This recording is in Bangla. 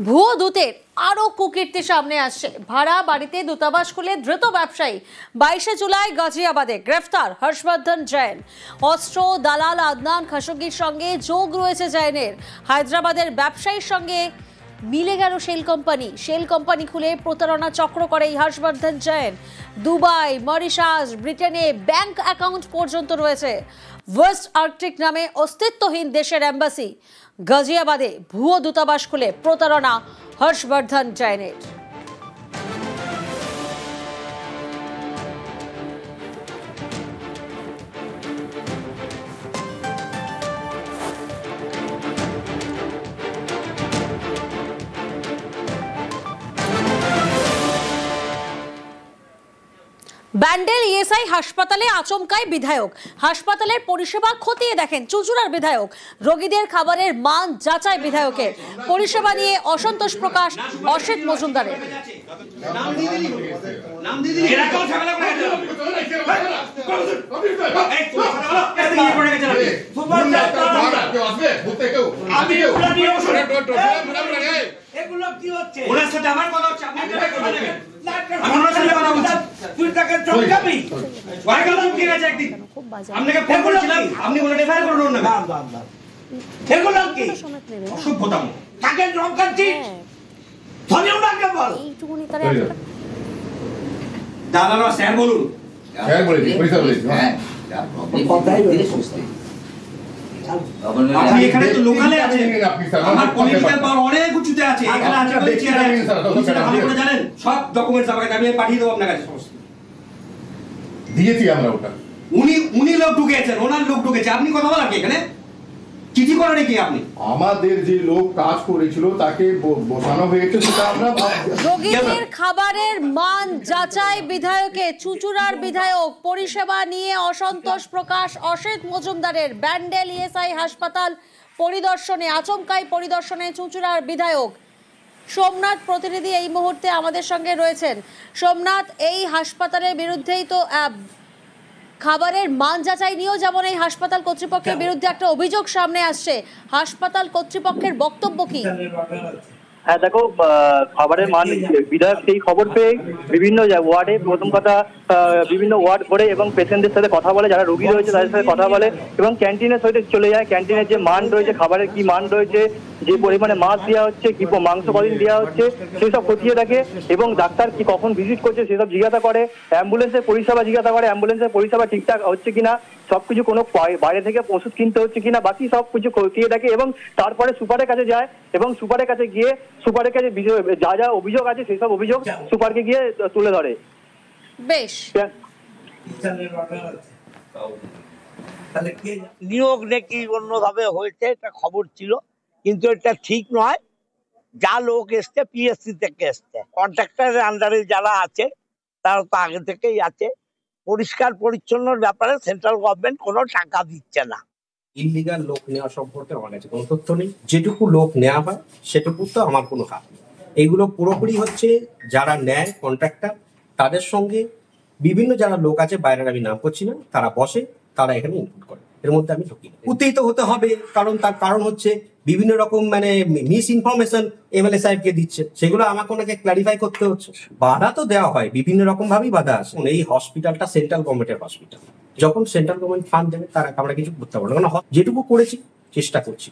ভুয়ো দূতের আরো কুকীর্তি সামনে আসছে। ভাড়া বাড়িতে দূতাবাস খুলে ধৃত ব্যবসায়ী। 22 জুলাই গাজিয়াবাদে গ্রেফতার হর্ষবর্ধন জৈন। অস্ত্র দালাল আদনান খাশোগির সঙ্গে যোগ রয়েছে জৈনের। হায়দ্রাবাদের ব্যবসায়ীর সঙ্গে মিলে গেল শেল কোম্পানি খুলে প্রতারণা চক্র করে এই হর্ষবর্ধন জৈন। দুবাই, মরিশাস, ব্রিটেনে ব্যাংক অ্যাকাউন্ট পর্যন্ত রয়েছে। ওয়েস্ট আর্কটিক নামে অস্তিত্বহীন দেশের এম্বাসি। গাজিয়াবাদে ভুয়ো দূতাবাস খুলে প্রতারণা হর্ষবর্ধন জৈনের। ব্যান্ডেল ইএসআই হাসপাতালে আচমকায় বিধায়ক। হাসপাতালের পরিষেবা খতিয়ে দেখেন চুঁচুড়ার বিধায়ক। রোগীদের খাবারের মান যাচাই বিধায়কের। পরিষেবা নিয়ে অসন্তোষ প্রকাশ অসিত মজুমদারের। আপনি এখানে তো লোকালে আছেন, আমার পলিটিক্যাল পাওয়ার অনেক উঁচুতে আছে। এখানে আছে বলে চেয়ারে ভালো করে জানেন, সব ডকুমেন্টস আমাকে আমি পাঠিয়ে দেবো আপনার কাছে। সমস্ত দিয়েছি আমরা ওটা। উনি লোক ঢুকেছেন, ওনার লোক ঢুকেছে, আপনি কথা বলার কি এখানে? চিঠি করেন কি আপনি? আমাদের যে লোক কাজ করেছিল তাকে বসানো হয়েছে, সেটা আমরা রোগীদের খাবারের মান যাচাই বিধায়কে। চুঁচুড়ার বিধায়ক। পরিষেবা নিয়ে অসন্তোষ প্রকাশ অসিত মজুমদারের। ব্যান্ডেল ইএসআই হাসপাতাল পরিদর্শনে, আচমকাই পরিদর্শনে চুঁচুড়ার বিধায়ক। সোমনাথ প্রতিনিধি এই মুহূর্তে আমাদের সঙ্গে রয়েছেন। সোমনাথ, এই হাসপাতালের বিরুদ্ধেই তো খাবারের মান যাচাই নিয়েও যেমন এই হাসপাতাল কর্তৃপক্ষের বিরুদ্ধে একটা অভিযোগ সামনে আসছে, হাসপাতাল কর্তৃপক্ষের বক্তব্য কি? হ্যাঁ দেখো, খাবারের মান বিধায়ক সেই খবর পেয়ে বিভিন্ন ওয়ার্ডে প্রথম কথা বিভিন্ন ওয়ার্ড করে এবং পেশেন্টদের সাথে কথা বলে, যারা রোগী রয়েছে তাদের সাথে কথা বলে এবং ক্যান্টিনের সাথে চলে যায়। ক্যান্টিনের যে মান রয়েছে, খাবারের কি মান রয়েছে, যে পরিমাণে মাছ দেওয়া হচ্ছে, কি মাংস কদিন দেওয়া হচ্ছে, সেসব খতিয়ে দেখে এবং ডাক্তার কি কখন ভিজিট করছে সেসব জিজ্ঞাসা করে। অ্যাম্বুলেন্সের পরিষেবা জিজ্ঞাসা করে, অ্যাম্বুলেন্সের পরিষেবা ঠিকঠাক হচ্ছে কিনা, সবকিছু কোনো বাইরে থেকে ওষুধ কিনতে হচ্ছে কিনা, বাকি সবকিছু খতিয়ে দেখে এবং তারপরে সুপারের কাছে যায় এবং সুপারের কাছে গিয়ে সুপারের কাছে যা যা অভিযোগ আছে সেই সব অভিযোগ সুপারকে গিয়ে তুলে ধরে। বেশ, নিয়োগ নাকি অন্যভাবে হয়েছে এটা খবর ছিল, কিন্তু এটা ঠিক নয়। যা লোক এসছে পিএসসি থেকে এসছে, কন্ট্রাক্টরের আন্ডারে যারা আছে তারা তো আগে থেকেই আছে। পরিষ্কার পরিচ্ছন্নর ব্যাপারে সেন্ট্রাল গভর্নমেন্ট কোনো টাকা দিচ্ছে না। ইলিগাল লোক নেওয়া সম্পর্কে আমার কাছে কোনো তথ্য নেই। যেটুকু লোক নেওয়া হয় সেটুকু তো আমার কোনো হাত নেই। এইগুলো পুরোপুরি হচ্ছে যারা নেয় কন্ট্রাক্টর, তাদের সঙ্গে বিভিন্ন যারা লোক আছে, বাইরের আমি নাম করছি না, তারা বসে, তারা এখানে ইনপুট করে। এর মধ্যে আমি ঢুকি। উত্তেজিত হতে হবে, কারণ তার কারণ হচ্ছে বিভিন্ন রকম মিস ইনফরমেশন এমএলএ সাহেবকে দিচ্ছে, সেগুলো আমাকে ওনাকে ক্লারিফাই করতে হচ্ছে। বাধা তো দেওয়া হয়, বিভিন্ন রকম ভাবেই বাধা আসে। এই হসপিটালটা সেন্ট্রাল গভর্নমেন্টের হসপিটাল, যখন সেন্ট্রাল গভর্নমেন্ট ফান্ড দেবে তার আমরা কিছু করতে পারবো না। যেটুকু করেছি চেষ্টা করছি।